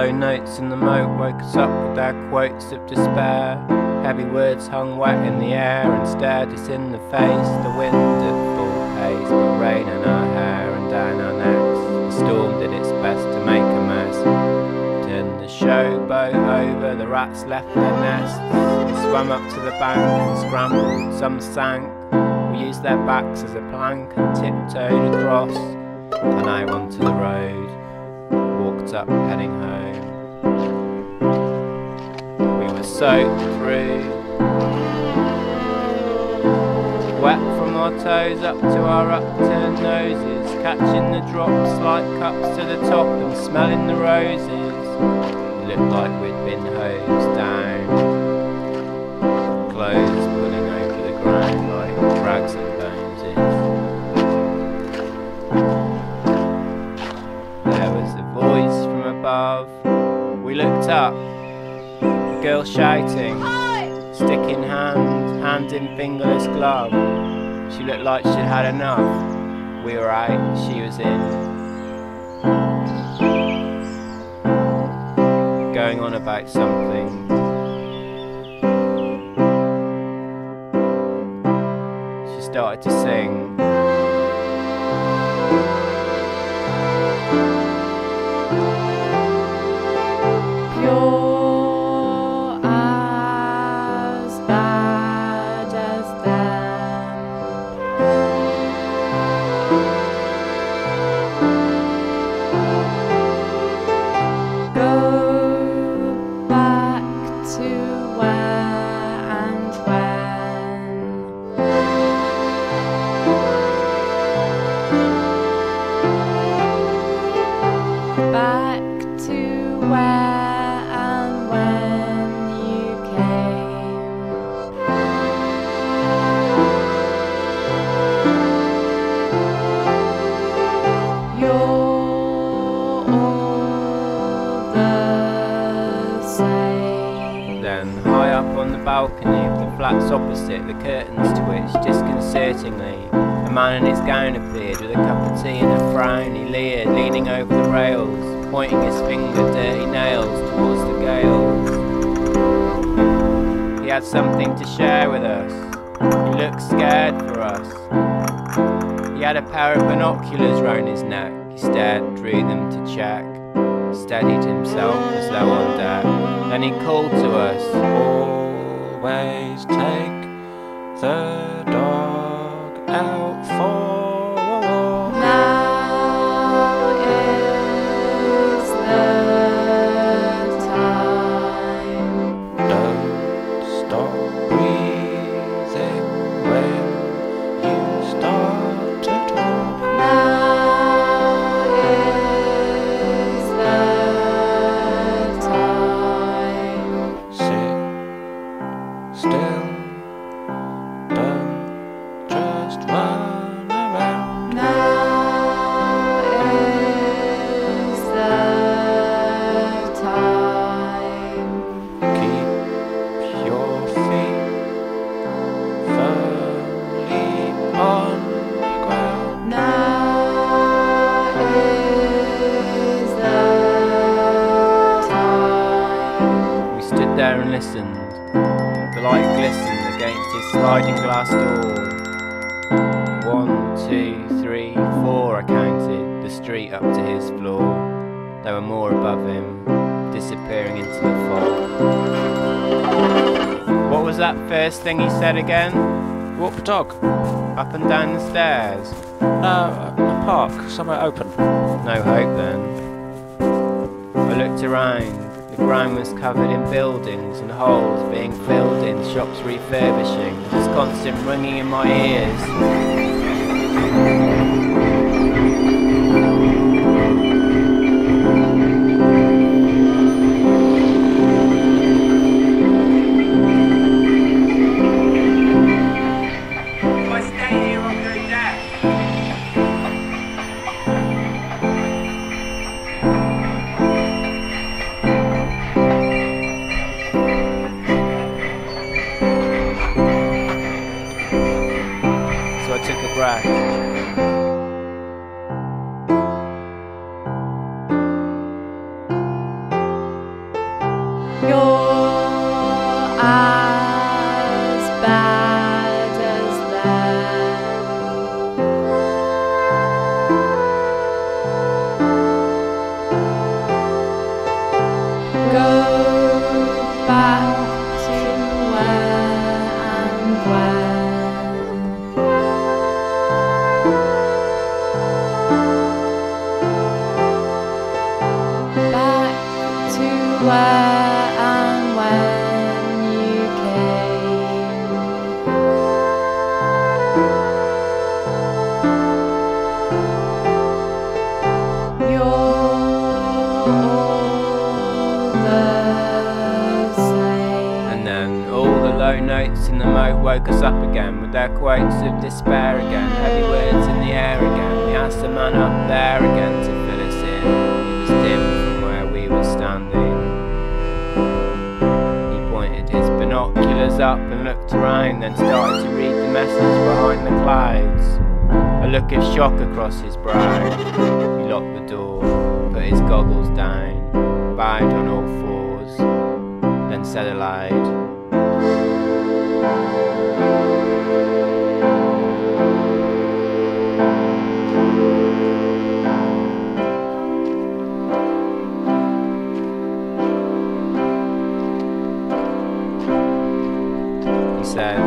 Low notes in the moat woke us up with their quotes of despair. Heavy words hung wet in the air and stared us in the face. The wind at full pace put rain in our hair and down our necks. The storm did its best to make a mess. Turned the showboat over, the rats left their nests. We swam up to the bank and scrambled, some sank. We used their backs as a plank and tiptoed across and out onto the road. Walked up heading home. We were soaked through, wet from our toes up to our upturned noses, catching the drops like cups to the top and smelling the roses. It looked like we'd been hosed down, clothes pulling over the ground like drags and boneses. There was a voice from above. We looked up, a girl shouting, stick in hand, hand in fingerless glove. She looked like she'd had enough. We were out, she was in. Going on about something. She started to sing. You're as bad as them. Go back to where and when. Back to where and when you came. You're all the same. Then, high up on the balcony of the flats opposite, the curtains twitched disconcertingly. A man in his gown appeared with a cup of tea and a frown. He leered, leaning over the rails, pointing his finger, dirty nails, towards the gales. He had something to share with us. He looked scared for us. He had a pair of binoculars round his neck. He stared through them to check, steadied himself as though on deck. Then he called to us, always take the dog out for a walk. Now is the time. Don't stop breathing when you start to talk. Now is the time. Sit still, don't just run around. Now is the time. Keep your feet firmly on the ground. Now is the time. We stood there and listened. The light glistened against his sliding glass door. 1, 2, 3, 4, I counted, the street up to his floor. There were more above him, disappearing into the fog. What was that first thing he said again? Walk the dog. Up and down the stairs. No, a park, somewhere open. No hope then. I looked around. The ground was covered in buildings and holes being filled in, shops refurbishing. This constant ringing in my ears. If I stay here, I'm going to die. So I took a breath. where and when you came. You're all the same. And then all the low notes in the moat woke us up again, with their quotes of despair again, heavy words in the air again. We asked the man up there again to fill us in. It was dim from where we were standing. He pointed his binoculars up and looked around, then started to read the message behind the clouds. A look of shock across his brow. He locked the door, put his goggles down, bowed on all fours, then said aloud, he said,